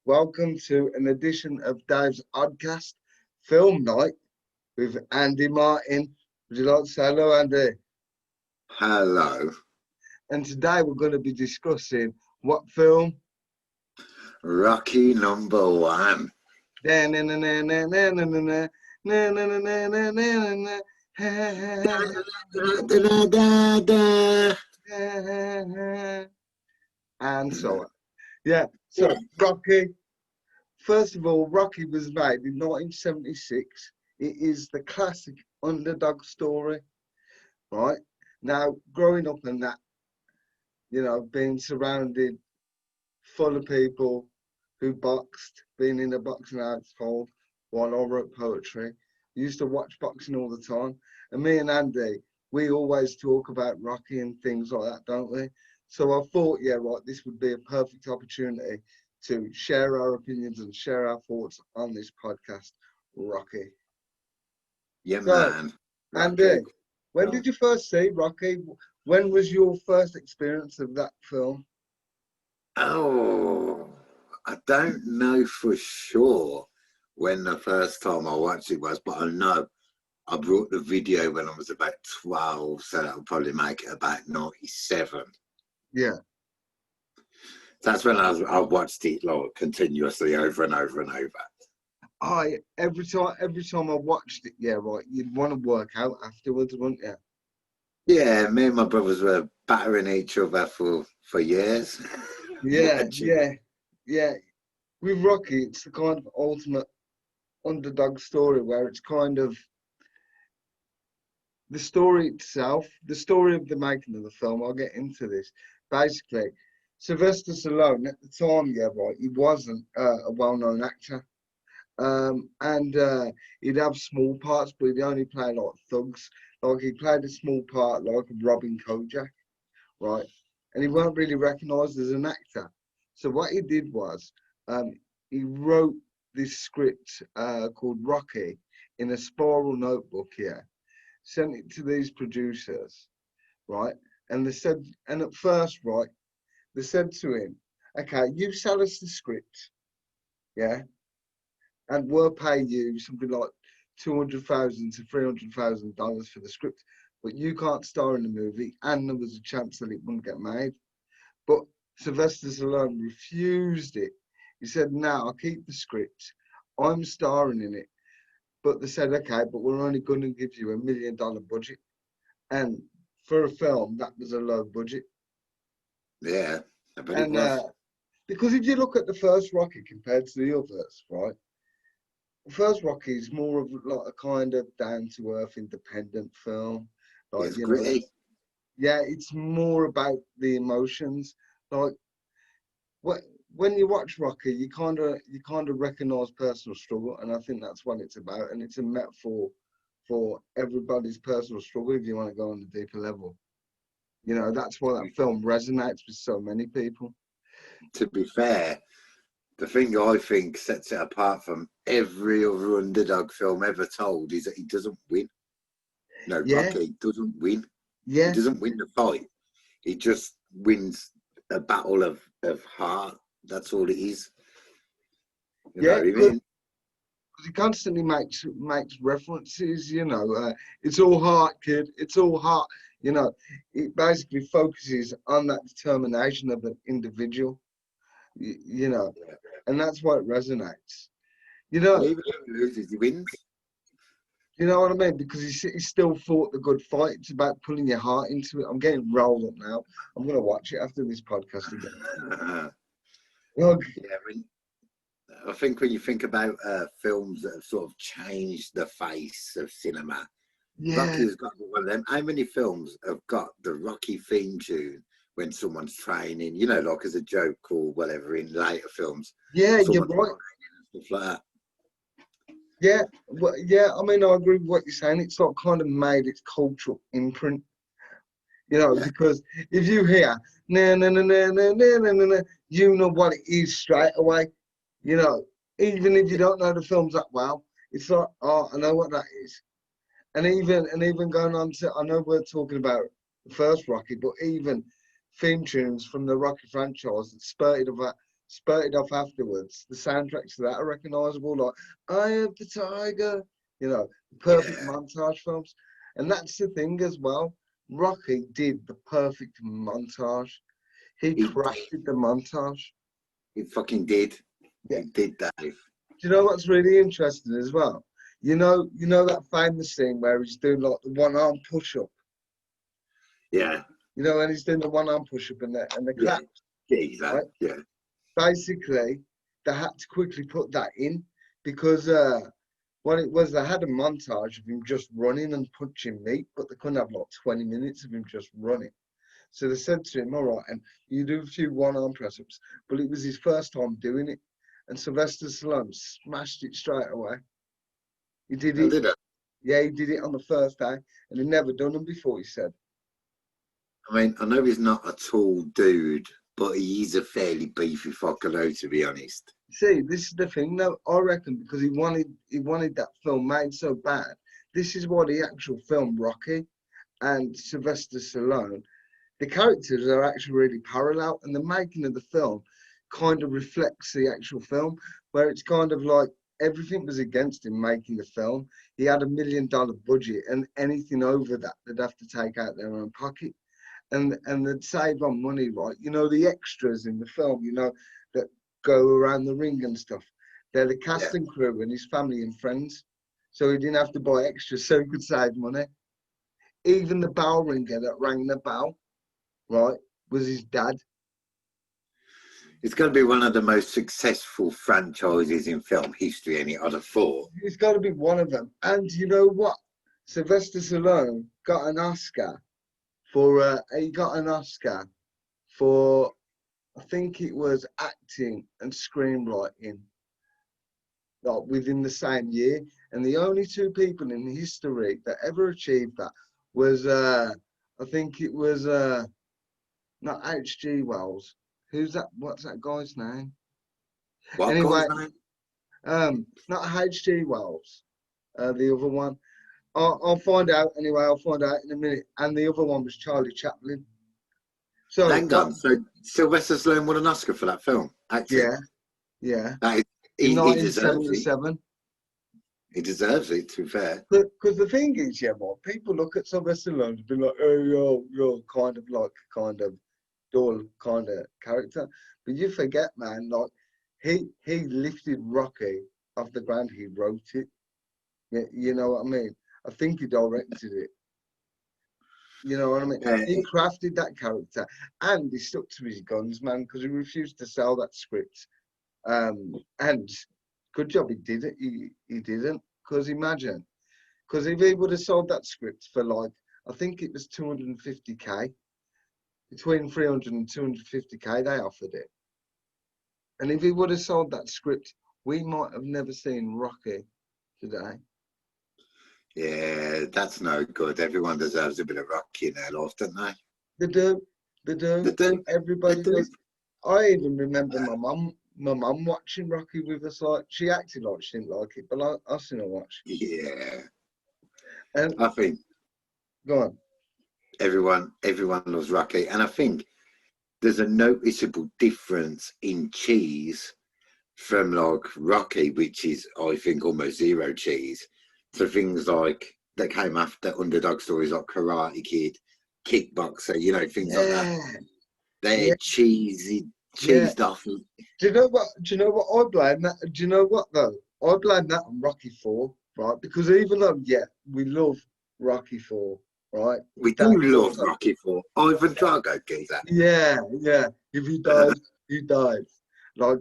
Welcome to an edition of Dave's Oddcast Film Night with Andy Martin. Would you like to say hello, Andy? Hello. And today we're going to be discussing what film? Rocky number one. And so on. Yeah, so Rocky. First of all, Rocky was made in 1976. It is the classic underdog story, right? Now, growing up in that, being surrounded full of people who boxed, being in a boxing household while I wrote poetry. I used to watch boxing all the time. And me and Andy, we always talk about Rocky and things like that, don't we? So I thought, yeah, right, this would be a perfect opportunity to share our opinions and share our thoughts on this podcast, Rocky. Yeah, So, man. Andy, when did you first see Rocky? When was your first experience of that film? Oh, I don't know for sure when the first time I watched it was, but I know I brought the video when I was about 12, so that would probably make it about 97. Yeah. That's when I watched it like continuously over and over and over. Every time I watched it, yeah, right, you'd want to work out afterwards, wouldn't you? Yeah, me and my brothers were battering each other for years. Yeah. With Rocky, it's the kind of ultimate underdog story where it's kind of the story itself, the story of the making of the film. I'll get into this. Basically, Sylvester Stallone at the time, yeah, right, he wasn't a well-known actor. And he'd have small parts, but he'd only play like thugs. Like he played a small part like Robin Kojak, right? And he weren't really recognised as an actor. So what he did was he wrote this script called Rocky in a spiral notebook here, sent it to these producers, right? And they said, and at first, right, they said to him, okay, you sell us the script, yeah, and we'll pay you something like $200,000 to $300,000 for the script, but you can't star in the movie, and there was a chance that it wouldn't get made. But Sylvester Stallone refused it. He said, "No, I'll keep the script. I'm starring in it." But they said, "Okay, but we're only going to give you $1 million budget," and for a film, that was a low budget. Yeah, but it And was. because if you look at the first Rocky compared to the others, right? First Rocky is more of like a kind of down to earth independent film. Like, It's gritty. yeah, it's more about the emotions. Like when you watch Rocky, you kind of recognize personal struggle, and I think that's what it's about. And it's a metaphor for everybody's personal struggle if you want to go on a deeper level. That's why that film resonates with so many people. To be fair, the thing I think sets it apart from every other underdog film ever told is that he doesn't win. No, Yeah, Rocky doesn't win. He yeah, doesn't win the fight. He just wins a battle of heart. That's all it is. You know yeah. what I Because mean? he constantly makes references. It's all heart, kid. It's all heart. It basically focuses on that determination of an individual. You know, and that's why it resonates. You And know, even if he loses, he wins. you know what I mean? Because he still fought the good fight. It's about pulling your heart into it. I'm getting rolled up now. I'm gonna watch it after this podcast again. Look, Yeah, I think when you think about films that have sort of changed the face of cinema, yeah, Rocky's got one of them. How many films have got the Rocky theme tune when someone's training? You know, like as a joke or whatever in later films. yeah, you're Someone's right. training and stuff like that. Yeah, well, yeah. I mean, I agree with what you're saying. It's like kind of made its cultural imprint. Yeah, Because if you hear na na na na na na na na, you know what it is straight away. You know, even if you don't know the films that well, it's like, oh, I know what that is. And even going on to, I know we're talking about the first Rocky, but even theme tunes from the Rocky franchise that spurted off afterwards, the soundtracks to that are recognisable, like "Eye of the Tiger," you know, perfect Yeah. montage films. And that's the thing as well. Rocky did the perfect montage. He He crafted the montage. he fucking did. Yeah. He did, Dave. Do you know what's really interesting as well? You know that famous scene where he's doing like the one arm push up. Yeah. You know, when he's doing the one arm push up and the Yeah. clap, Yeah. Exactly. right? Yeah. Basically, they had to quickly put that in because what it was, they had a montage of him just running and punching meat, but they couldn't have like 20 minutes of him just running. So they said to him, all right, and you do a few one arm press ups, but it was his first time doing it. And Sylvester Stallone smashed it straight away. He did I it, did it. yeah, he did it on the first day, and he'd never done them before, he said. I mean, I know he's not a tall dude, but he is a fairly beefy fucker, to be honest. See, this is the thing, though. I reckon because he wanted that film made so bad. This is why the actual film Rocky and Sylvester Stallone, the characters are actually really parallel, and the making of the film kind of reflects the actual film, where it's kind of like everything was against him making the film. He had $1 million budget, and anything over that, they'd have to take out their own pocket, and they'd save on money, right? You know, the extras in the film, you know, that go around the ring and stuff. They're the cast Yeah. and crew and his family and friends, so he didn't have to buy extras, so he could save money. Even the bell ringer that rang the bell, right, was his dad. It's going to be one of the most successful franchises in film history, any other thought. He's got to be one of them. And you know what? Sylvester Stallone got an Oscar for. He got an Oscar for. I think it was acting and screenwriting, like within the same year. And the only two people in history that ever achieved that was. I think it was. Not H.G. Wells. Who's that? What's that guy's name? What Anyway, guy's name? not H.G. Wells. The other one. I'll find out anyway. I'll find out in a minute. And the other one was Charlie Chaplin. So Hang what? on. So Sylvester Stallone won an Oscar for that film, acting. Yeah, yeah. That is, In he deserves it. 1977. He deserves it, to be fair. Because the thing is, yeah, well, people look at Sylvester Stallone and be like, oh, you're kind of like dull kind of character. But you forget, man, like he lifted Rocky off the ground. He wrote it. Yeah, you know what I mean? I think he directed it. You know what I mean? Yeah. He crafted that character and he stuck to his guns, man, because he refused to sell that script. And good job he did it. He didn't. Because imagine, because if he would have sold that script for like, I think it was 250K, between 300 and 250K, they offered it. And if he would have sold that script, we might have never seen Rocky today. Yeah, that's no good. Everyone deserves a bit of Rocky in their life, don't they? They do. They do. They do. Everybody They do. does. I even remember my mum watching Rocky with us. Like she acted like she didn't like it, but I seen her watch. Yeah. And I think go on. everyone loves Rocky. And I think there's a noticeable difference in cheese from like Rocky, which is, I think, almost zero cheese, to things like that came after underdog stories like Karate Kid, Kickboxer, you know, things like that. Yeah, They're yeah, cheesy, yeah. cheesed off. Do you know what? Do you know what I blame that? Do you know what though? I blame that on Rocky 4, right? Because even though, yeah, we love Rocky 4, right? We That do love Rocky 4. Ivan Drago gave that. yeah, yeah. If he dies, he dies. Like,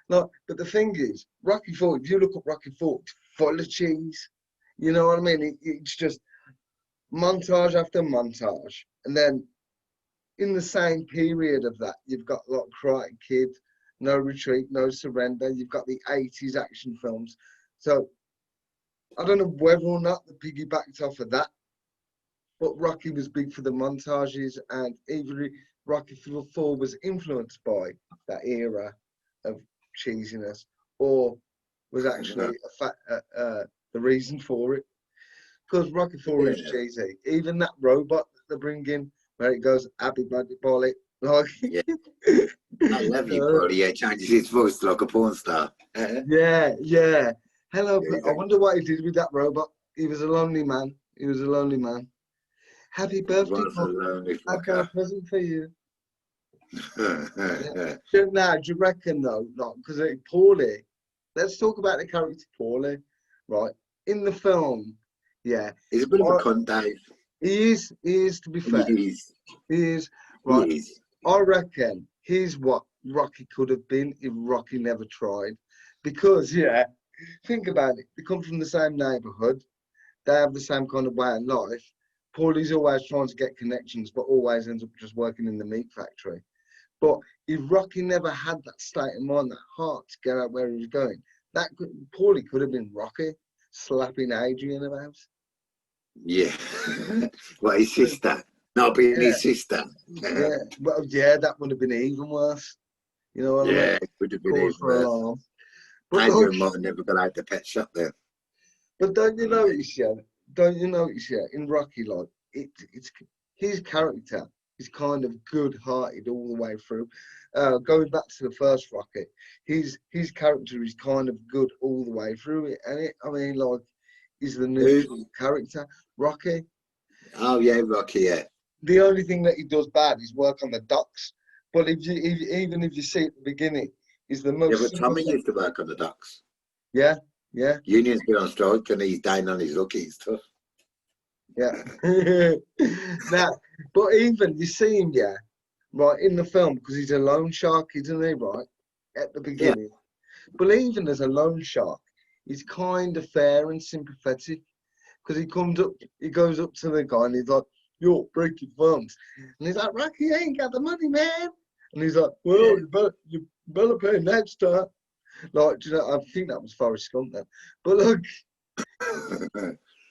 like, but the thing is, Rocky 4. If you look at Rocky 4, it's full of cheese. You know what I mean? It's just montage after montage, and then in the same period of that, you've got like Karate Kid, No Retreat, No Surrender. You've got the '80s action films. So I don't know whether or not the piggybacked off of that, but Rocky was big for the montages, and even Rocky 4 was influenced by that era of cheesiness, or was actually the reason for it. Because Rocky 4 is Yeah. cheesy. Even that robot that they bring in, where it goes, happy bloody bolly, Like, Yeah. I love you, Paulie. Yeah, changes his voice like a porn star. yeah, yeah. Hello, Yeah, I wonder what he did with that robot. He was a lonely man. He was a lonely man. Happy he birthday, was a Paul. lonely I've got a fucker. present for you. Yeah. Now, do you reckon though, like, because Paulie, let's talk about the character Paulie, right? In the film, yeah, He's a bit of a I, cunt, Dave. he is, to be He fair, is. he is, He right? is. I reckon he's what Rocky could have been if Rocky never tried. Because, yeah, think about it. They come from the same neighborhood. They have the same kind of way of life. Paulie's always trying to get connections, but always ends up just working in the meat factory. But if Rocky never had that state of mind, that heart to get out where he was going, Paulie could have been Rocky, slapping Adrian about. Yeah. Well, his sister. Not being Yeah, his sister. yeah. Well, yeah, that would have been even worse. You know what I mean? Yeah, it would have been Cause even for worse. alarm. But look, Adrian might have never got out the pet shop then. but don't you notice, yeah? Don't you notice, yeah? In Rocky, like it's his character is kind of good-hearted all the way through. Going back to the first Rocky, his character is kind of good all the way through it, and I mean, like, he's the neutral character. Rocky, Oh, yeah, Rocky, yeah. the only thing that he does bad is work on the docks. But even if you see at the beginning, he's the Yeah, most but Tommy sympathetic. used to work on the docks. Yeah, yeah. Union's been on strike and he's down on his luck. He's tough. Yeah. Now, but even you see him, yeah, right in the film because he's a loan shark, isn't he? Right at the Yeah. beginning. But even as a loan shark, he's kind of fair and sympathetic because he goes up to the guy and he's like, "You're breaking thumbs," and he's like, "Rocky, you ain't got the money, man." And he's like, "Well, you better pay next time." Like, do you know, I think that was Forrest Gump then. But look,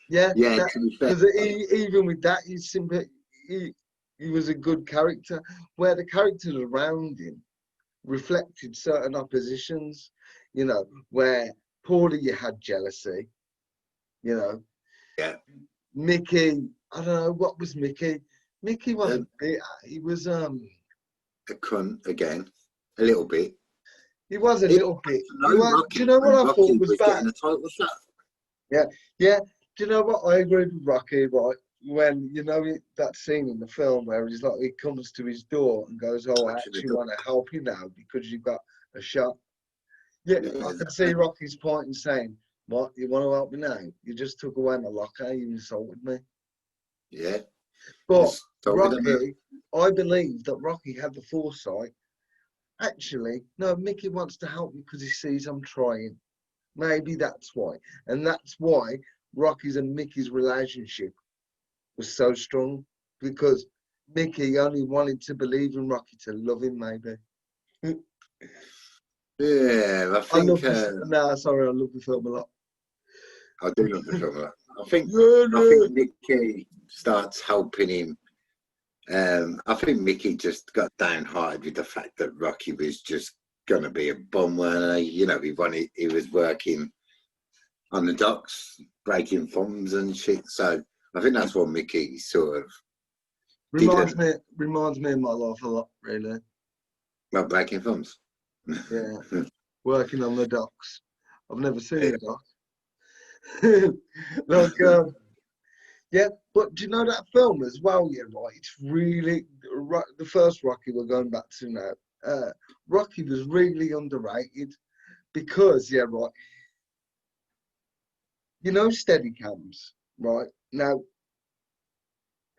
yeah, Yeah, that to be fair. because even with that, he he was a good character. Where the characters around him reflected certain oppositions, you know, where Paulie you had jealousy, you know, Yeah. Mickey. I don't know what was Mickey. Mickey Uh, wasn't. He was a cunt again. A little bit. he was a He little bit. wanted He to know was. Do you Rocky know what when I thought Rocky was was bad? getting a title shot. Yeah, yeah. Do you know what? I agree with Rocky, right? When you know that scene in the film where he's like, he comes to his door and goes, "Oh, I Actually, actually want to help you now because you've got a shot." Yeah, yeah, I can see exactly. Rocky's point in saying, "What, you want to help me now? You just took away my locker. You insulted me." Yeah. But Just told me that, man. Rocky, I believe that Rocky had the foresight. Actually, no, Mickey wants to help me because he sees I'm trying. Maybe that's why, and that's why Rocky's and Mickey's relationship was so strong because Mickey only wanted to believe in Rocky to love him, maybe. Yeah, I I think love this. No, sorry, I love the film a lot. I do love the film. Yeah, I think yeah. Mickey starts helping him. I think Mickey just got downhearted with the fact that Rocky was just gonna be a bum, weren't he? You know, he was working on the docks, breaking thumbs and shit. So I think that's what Mickey sort of Reminds didn't. me, reminds me of my life a lot, really. Well, breaking thumbs. Yeah, working on the docks. I've never seen Yeah. a dock. Like, yeah, but do you know that film as well? Yeah, right. It's really the first Rocky we're going back to now. Rocky was really underrated because, yeah, right. You know, Steadicams, right? Now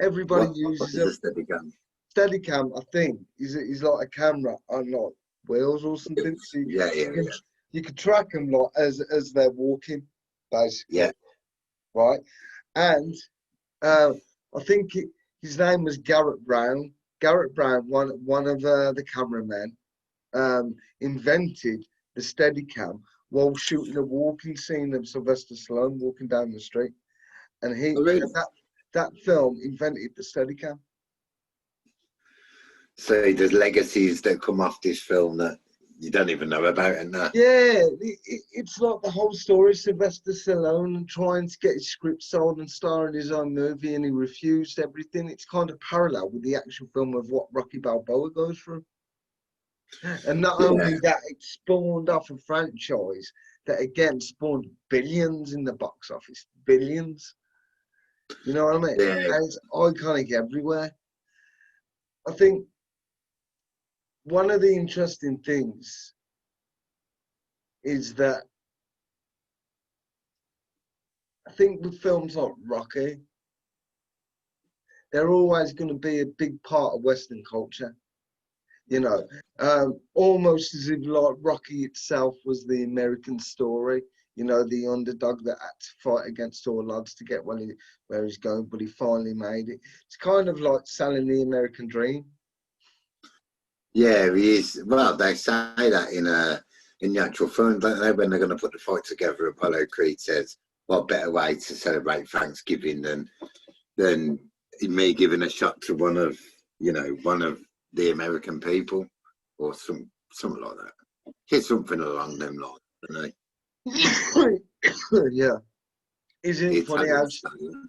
everybody What uses is a them. Steadicam? Steadicam, I think, is like a camera on like wheels or something. So Yeah, yeah, you can yeah, you can track them like as they're walking, basically, yeah. right? And I think his name was Garrett Brown. Garrett Brown, one of the cameramen, invented the Steadicam while shooting a walking scene of Sylvester Stallone walking down the street, and Oh, really? that film invented the Steadicam. So there's legacies that come off this film that you don't even know about it now. Yeah, it's like the whole story. Sylvester Stallone and trying to get his script sold and star in his own movie, and he refused everything. It's kind of parallel with the actual film of what Rocky Balboa goes through. And not Yeah, only that, it spawned off a franchise that again spawned billions in the box office. Billions. You know what I mean? yeah, And it's iconic everywhere. I think one of the interesting things is that I think with films like Rocky, they're always going to be a big part of Western culture. You know, almost as if like Rocky itself was the American story. You know, the underdog that had to fight against all odds to get where he's going, but he finally made it. It's kind of like selling the American dream. yeah. He is. Well, they say that in the actual film, don't they? When they're going to put the fight together, Apollo Creed says, "What better way to celebrate Thanksgiving than me giving a shot to one of the American people, or something like that. It's something along them lines, don't they? Yeah, isn't The it funny how Italian style.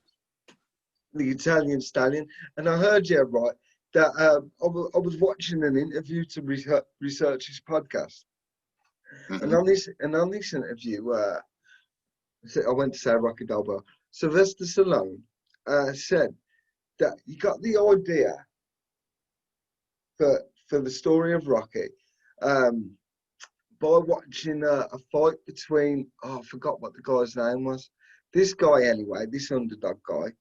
the Italian stallion? And I heard you right that I was watching an interview to research this podcast, and Mm-hmm. on this interview, I went to say Rocky Balboa. Sylvester Stallone said that he got the idea for the story of Rocky um, by watching a fight between, I forgot what the guy's name was. This guy anyway, this underdog guy,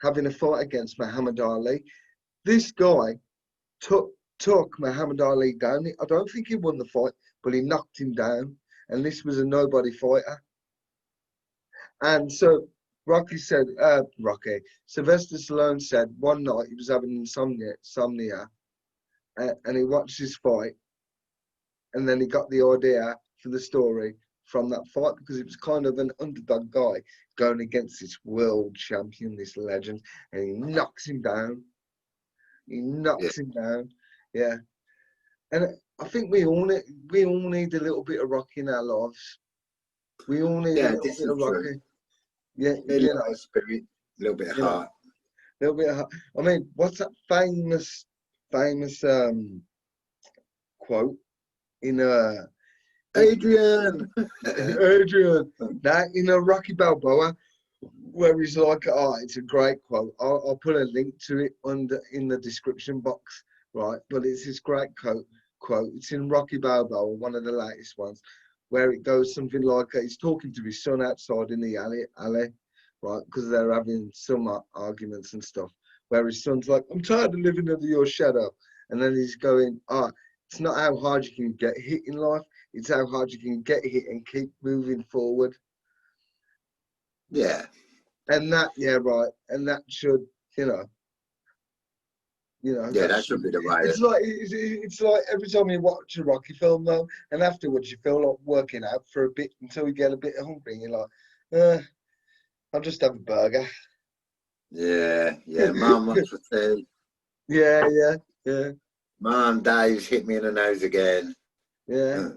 having a fight against Muhammad Ali. This guy took Muhammad Ali down. I don't think he won the fight, but he knocked him down. And this was a nobody fighter. And so Sylvester Stallone said one night he was having insomnia, and he watched this fight, and then he got the idea for the story from that fight because it was kind of an underdog guy going against this world champion, this legend, and he knocks him down. He Yeah, knocks him down. Yeah, and I think we all need a little bit of Rocky in our lives. We all need a yeah, little this bit is of true. Rocky. Yeah, A little bit of spirit, a little bit of you know, heart. a little bit of. I mean, what's that famous quote in Adrian. Adrian, that in a Rocky Balboa, where he's like, oh, it's a great quote. I'll put a link to it in the description box, right? But it's this great quote. It's in Rocky Balboa, one of the latest ones, where it goes something like, he's talking to his son outside in the alley, right? Because they're having some arguments and stuff. Where his son's like, I'm tired of living under your shadow, and then he's going, it's not how hard you can get hit in life. It's how hard you can get hit and keep moving forward. Yeah, And that, yeah, right. And that should, yeah, that that should. should be the way. It's like every time you watch a Rocky film, though, and afterwards you feel like working out for a bit until you get a bit hungry, and you're like, I'll just have a burger. Yeah, yeah. Mum wants for tea. Yeah, yeah, yeah, Mum, Dave's hit me in the nose again. yeah.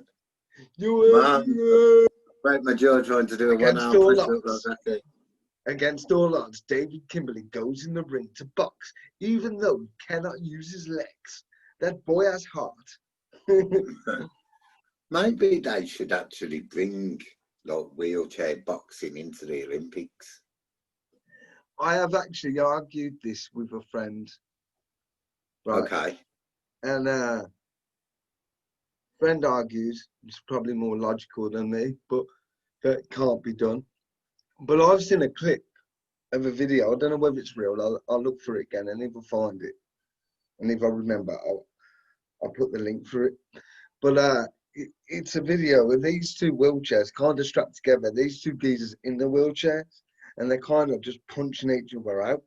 You Mum, break my jaw trying to do a against one-arm all push-up like odds. that. Against all odds, David Kimberly goes in the ring to box, even though he cannot use his legs. That boy has heart. Maybe they should actually bring like wheelchair boxing into the Olympics. I have actually argued this with a friend, right? Okay. And friend argues, it's probably more logical than me, but that can't be done. But I've seen a clip of a video. I don't know whether it's real. I'll look for it again, and if I find it, and if I remember, I'll put the link for it. But it's a video of these two wheelchairs kind of strapped together. These two geezers in the wheelchairs, and they're kind of just punching each other out.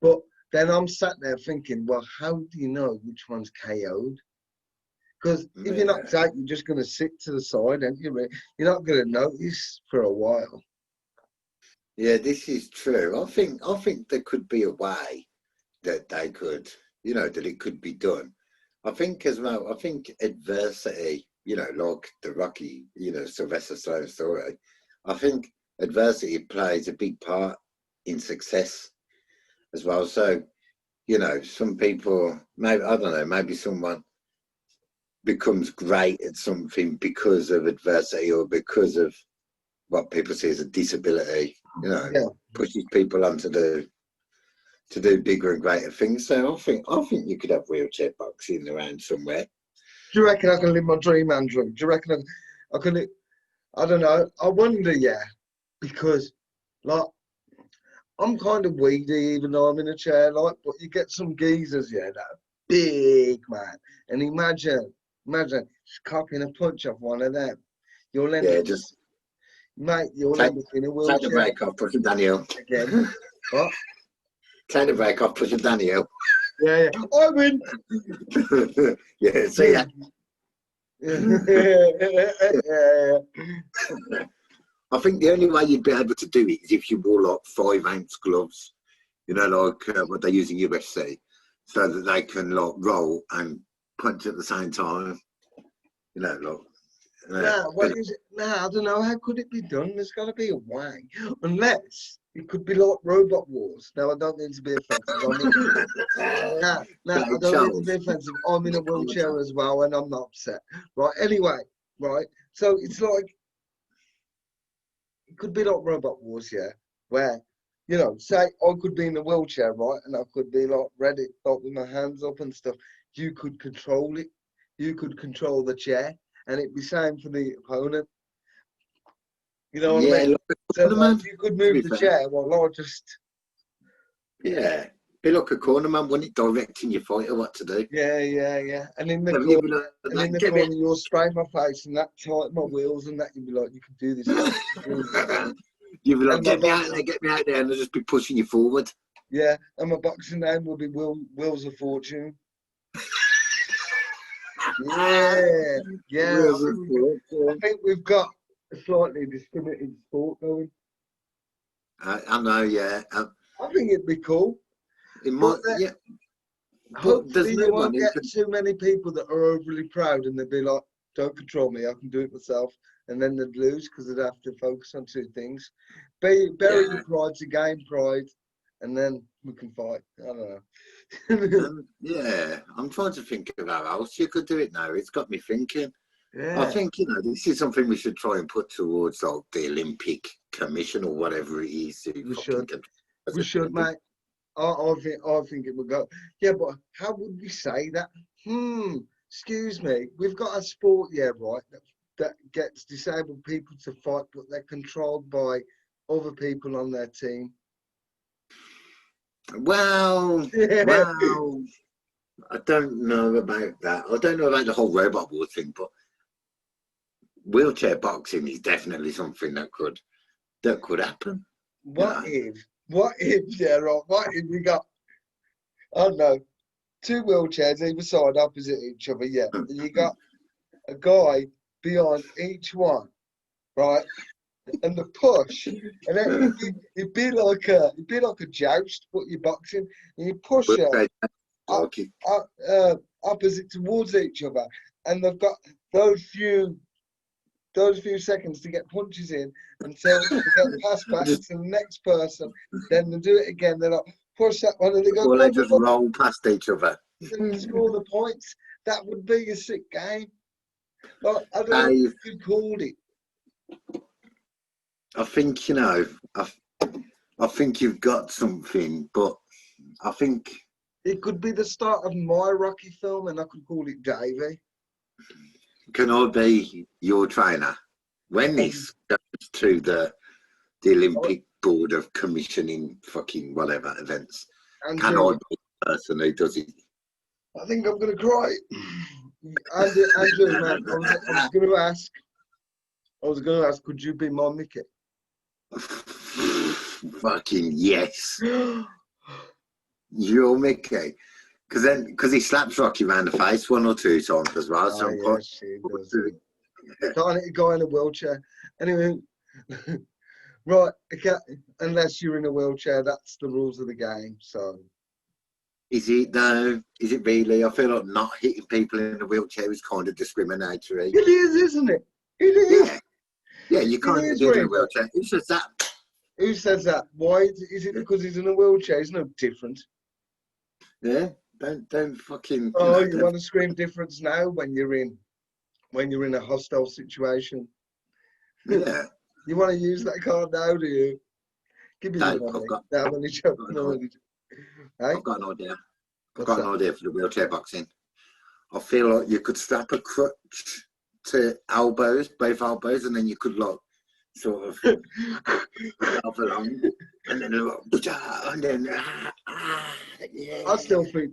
But then I'm sat there thinking, well, how do you know which one's KO'd? Because if you're knocked Yeah. out, you're just going to sit to the side, and you're not going to notice for a while. Yeah, this is true. I think there could be a way that they could, that it could be done I think as well, I think adversity, you know, like the Rocky, you know, Sylvester Stallone story, I think adversity plays a big part in success as well. So, you know, some people, maybe, I don't know, maybe someone becomes great at something because of adversity or because of what people see as a disability, you know, Yeah. pushes people on to do bigger and greater things. So I think you could have wheelchair boxing around somewhere. Do you reckon I can live my dream, Andrew? Do you reckon I can live? I don't know. I wonder, yeah, because like I'm kind of weedy even though I'm in a chair, like, but you get some geezers, yeah, that are big, man. And imagine just copying a punch off one of them. You'll end up, Yeah, just mate, you'll take end up in a take the wheelchair break off, push it Daniel. again. What? Take the break off, push it Daniel. Yeah, yeah. I win. Yeah, see ya. Yeah. I think the only way you'd be able to do it is if you wore like 5-ounce gloves, you know, like what they use in UFC, so that they can like roll and punch at the same time. You know, like. Nah, what is it? Nah, I don't know. How could it be done? There's got to be a way. Unless it could be like Robot Wars. Now, I don't mean to be offensive. I don't mean to be offensive. I'm in a wheelchair as well, and I'm not upset. Right, anyway, right. So it's like, it could be like Robot Wars, yeah, where, you know, say I could be in a wheelchair, right, and I could be like ready, like with my hands up and stuff. You could control it. You could control the chair, and it'd be same for the opponent. You know what I Yeah, mean? like So a like man. you could To move be the fair, chair, well, I'll just yeah, be like a corner man, wouldn't it, directing your fighter what to do? yeah. And in the Have you corner, been like, give it? you'll spray my face and that tight my wheels and that you'll be like, you can do this. You'd be like, And my get me out there, and they'll just be pushing you forward. yeah, and my boxing name will be Wheels of Fortune. Yeah. I think we've got a slightly discriminating sport going. I know, yeah. I think it'd be cool. It But might, yeah, but there's hopefully no you one won't who get can. too many people that are overly proud and they'll be like, don't control me, I can do it myself. And then they'd lose because they'd have to focus on two things. Bury Yeah, your pride to gain pride, and then we can fight. I don't know. yeah. I'm trying to think of how else you could do it now. It's got me thinking. I Yeah, think, you know, this is something we should try and put towards like the Olympic Commission or whatever it is. we should. We should, mate. I think it would go. Yeah, but how would we say that? Excuse me. We've got a sport, yeah, right, that gets disabled people to fight, but they're controlled by other people on their team. Well, Yeah. well, I don't know about that. I don't know about the whole robot war thing, but wheelchair boxing is definitely something that could happen. You What know, if? What if? Yeah, right. What if we got? I don't know, two wheelchairs either side, opposite each other. Yeah, and you got a guy behind each one, right? And the push, and then it'd be like a joust, but you're boxing, and you push her wheelchair up, jockey. opposite towards each other, and they've got those few seconds to get punches in until they get passed back Just to the next person. Then they do it again. They're like push that one, and they go or they boom, boom, just boom, roll past each other. and score the points. That would be a sick game. Like, I don't know what I you called it. I think you know. I think you've got something, but I think It could be the start of my Rocky film, and I could call it Davey. can I be your trainer when this goes to the Olympic Board of commissioning fucking whatever events? Can Andrew, I be the person who does it? I think I'm gonna cry. Andrew, man, I was gonna ask, could you be my Mickey? Fucking yes, you're Mickey. Because he slaps Rocky around the face 1 or 2 times as well. Oh So I'm yeah, quite. she does. Can't hit a guy in a wheelchair. Anyway, right, okay, unless you're in a wheelchair, that's the rules of the game. So Is it though? Is it really? I feel like not hitting people in a wheelchair is kind of discriminatory. It is, isn't it? It is. Yeah, yeah, you It can't hit a is, dude in a Rita. wheelchair. It's just that. Who says that? Why is it because he's in a wheelchair? It's no different. Yeah, don't fucking. You Oh, know, you want to scream difference now when you're in a hostile situation? yeah. You want to use that card now, do you? Give me the Dave, money. No, I'm only joking. I'm only joking. Hey, I've got an idea. I've what's got an that? idea for the wheelchair boxing. I feel like you could strap a crutch to elbows, both elbows, and then you could like sort of up along, and then and then yeah. I still think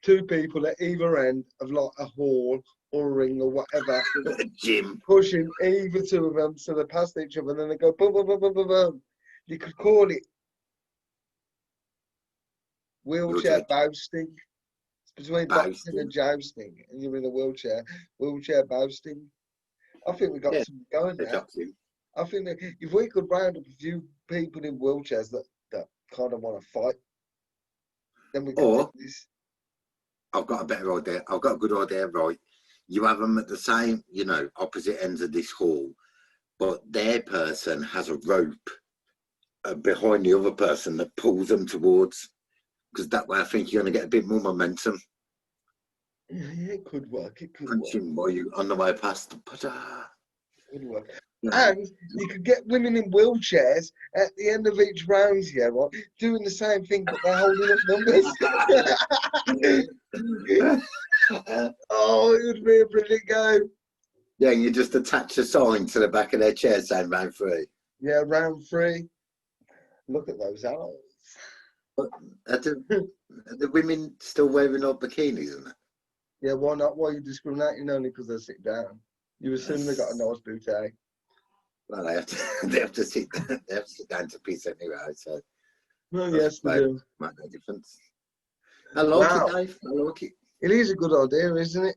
two people at either end of like a hall or a ring or whatever, Jim. pushing either two of them so they pass each other and then they go boom, boom, boom, boom, boom, boom. You could call it wheelchair bousting. It's between boxing and jousting, and you're in a wheelchair. Wheelchair bousting. I think we got Yeah, something going there. boxing. I think that if we could round up a few people in wheelchairs that kind of want to fight, then we could do Or this. I've got a better idea. I've got a good idea, right? You have them at the same, you know, opposite ends of this hall, but their person has a rope behind the other person that pulls them towards, because that way I think you're going to get a bit more momentum. Yeah, it could work. It could Punching while you on the way past. work. Could work. Yeah. And you could get women in wheelchairs at the end of each round, yeah, right, doing the same thing, but they're holding up numbers. Oh, it would be a brilliant game. Yeah, and you just attach a sign to the back of their chair saying round 3. Yeah, round 3. Look at those arrows. But are the women still wearing old bikinis, isn't it? Yeah, why not? Why are you discriminating only because they sit down? You assume they got a nice booty. Well, they have to. They have to sit. They have to sit down to piss anyway. So Well, yes, they do. make no difference. I like it, Dave. I like it. It is a good idea, isn't it?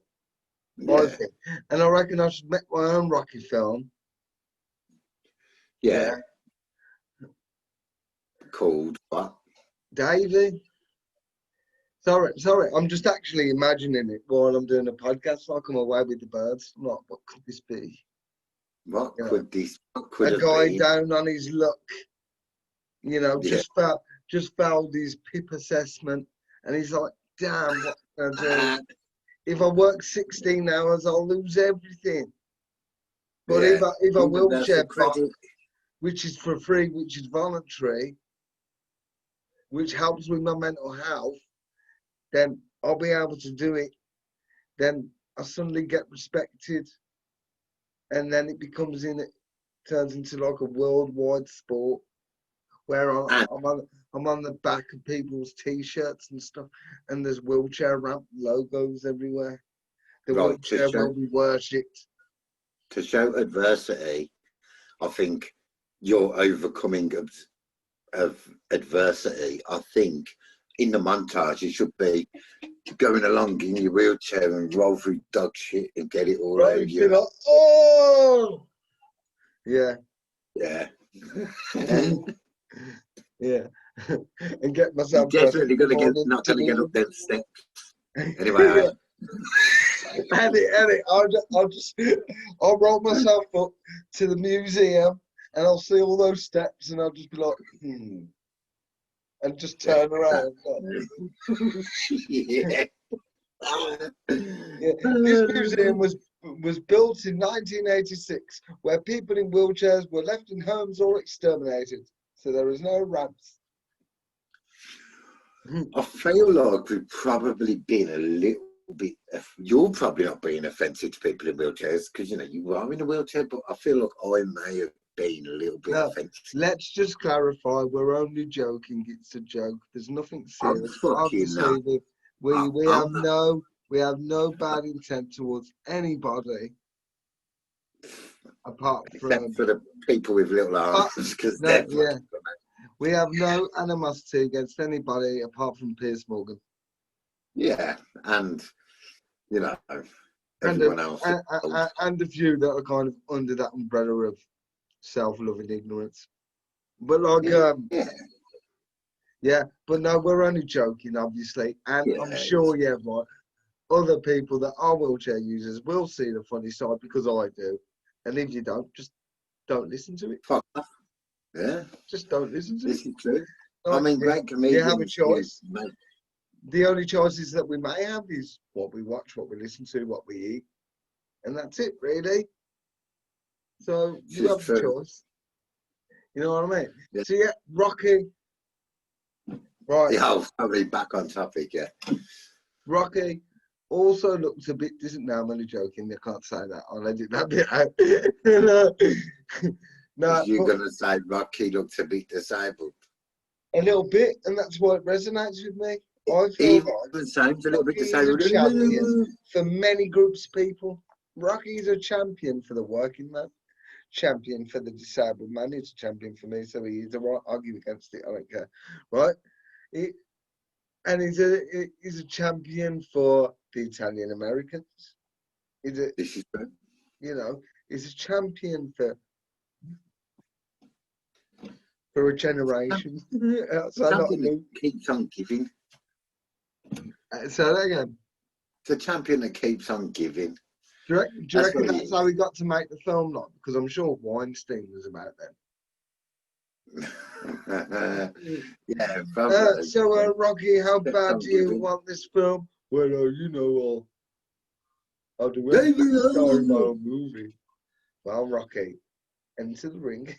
Yeah. I think. And I reckon I should make my own Rocky film. Yeah. Called what? Davey. Sorry, I'm just actually imagining it while I'm doing a podcast. So I come away with the birds. I'm like, what could this be? What You could know, this? What could a have guy been? down on his luck, you know, Yeah. just failed his PIP assessment, and he's like, damn, what can I do? If I work 16 hours, I'll lose everything. But Yeah. if I wheelchair Universal box, credit. which is for free, which is voluntary, which helps with my mental health, then I'll be able to do it. Then I suddenly get respected, and then it turns into like a worldwide sport where I'm on the back of people's t-shirts and stuff, and there's wheelchair ramp logos everywhere. The Right, wheelchair will be worshipped. To show adversity, I think your overcoming of adversity, I think in the montage you should be going along in your wheelchair and roll through dog shit and get it all over Right, you. like, oh, yeah, Yeah. yeah, and get You're myself definitely not gonna get up them steps. Anyway, Eddie, I'll roll myself up to the museum and I'll see all those steps and I'll just be like, and just turn around. yeah. Yeah. This museum was built in 1986, where people in wheelchairs were left in homes or exterminated. So there is no ramps. I feel like we've probably been a little bit. You're probably not being offensive to people in wheelchairs because you know you are in a wheelchair, but I feel like I may have been a little bit offensive. Let's just clarify: we're only joking. It's a joke. There's nothing serious. Fucking We have no bad intent towards anybody, apart except for the people with little arms, because we have no animosity against anybody apart from Piers Morgan. Yeah, and you know everyone else, and a few that are kind of under that umbrella of self-loving ignorance. But like, Yeah, but no, we're only joking, obviously. And Yeah, I'm sure, yeah, right, other people that are wheelchair users will see the funny side because I do. And if you don't, just don't listen to it. fuck off. Yeah, Just don't listen to it. this is true. I Like, mean, great you have a comedians. choice. Mate, The only choices that we may have is what we watch, what we listen to, what we eat. And that's it, really. So this you is have a true. choice. You know what I mean? Yeah. So yeah, Rocky. Right. Yeah, I'll probably back on topic. Yeah, Rocky also looks a bit distant. Now I'm only joking. I can't say that. I'll edit that bit out. No, you're but gonna say Rocky looks a bit disabled. a little bit, and that's why it resonates with me. I feel Even like sounds a little bit Rocky is a disabled. champion for many groups of people. Rocky is a champion for the working man, champion for the disabled man. He's a champion for me, so he is. I won't argue against it. I don't care, right? He, and he's a champion for the Italian Americans. He's a, This is true. you know, he's a champion for a generation. So not Champion that keeps on giving. say that again. It's a champion that keeps on giving. Do you That's reckon what he that's is. how he got to make the film? Like, because I'm sure Weinstein was about then. Yeah, probably. So, Rocky, how Kept bad on do you giving. want this film? Well, you know, I'll do David, anything to star in my own movie. Well, Rocky, enter the ring.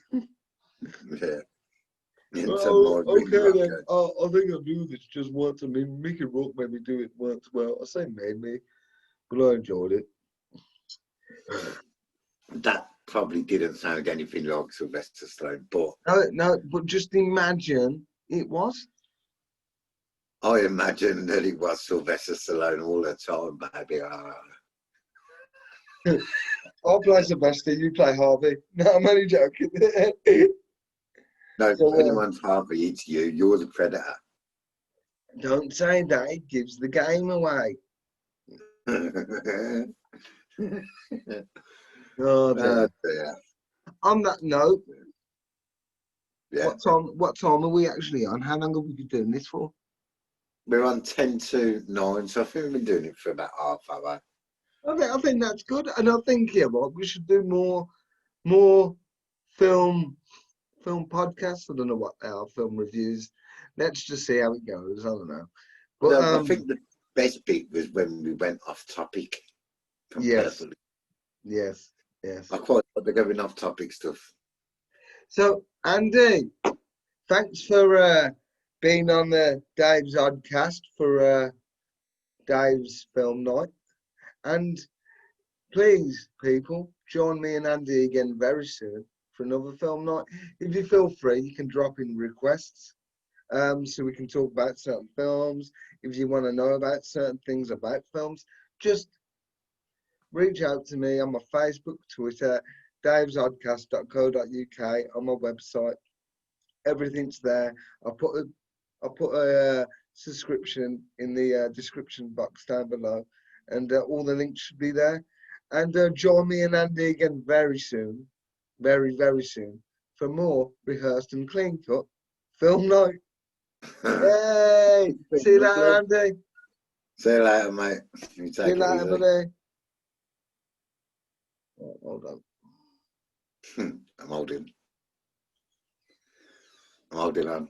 Yeah. Into Oh, more ring okay then. rocket. I think I do this just once. I mean, Mickey Rourke made me do it once. Well, I say made me, but I enjoyed it. That probably didn't sound anything like Sylvester Stallone, but No, but just imagine it was. I imagine that it was Sylvester Stallone all the time, baby. I'll play Sylvester, you play Harvey. No, I'm only joking. No, So, if anyone's Harvey, it's you. You're the predator. don't say that, it gives the game away. Oh, dear. Dear. On that note, Yeah. what time are we actually on? How long have we been doing this for? We're on 10 to 9, so I think we've been doing it for about half hour. I think that's good, and I think we should do more film podcasts. I don't know what they are, film reviews. Let's just see how it goes. I don't know, but I think the best bit was when we went off topic. yes, Perfectly. yes. I quite like the going off topic stuff. So Andy, thanks for being on the Dave's Oddcast for Dave's film night, and please, people, join me and Andy again very soon for another film night. If you feel free, you can drop in requests so we can talk about certain films. If you want to know about certain things about films, just reach out to me on my Facebook, Twitter, davesoddcast.co.uk, on my website. Everything's there. I'll put a subscription in the description box down below, and all the links should be there. And join me and Andy again very soon, very, very soon, for more rehearsed and clean cut film night. Yay! See you later, Andy. See you later, mate. You See you take it later, easy. buddy. Oh, hold on. I'm holding on.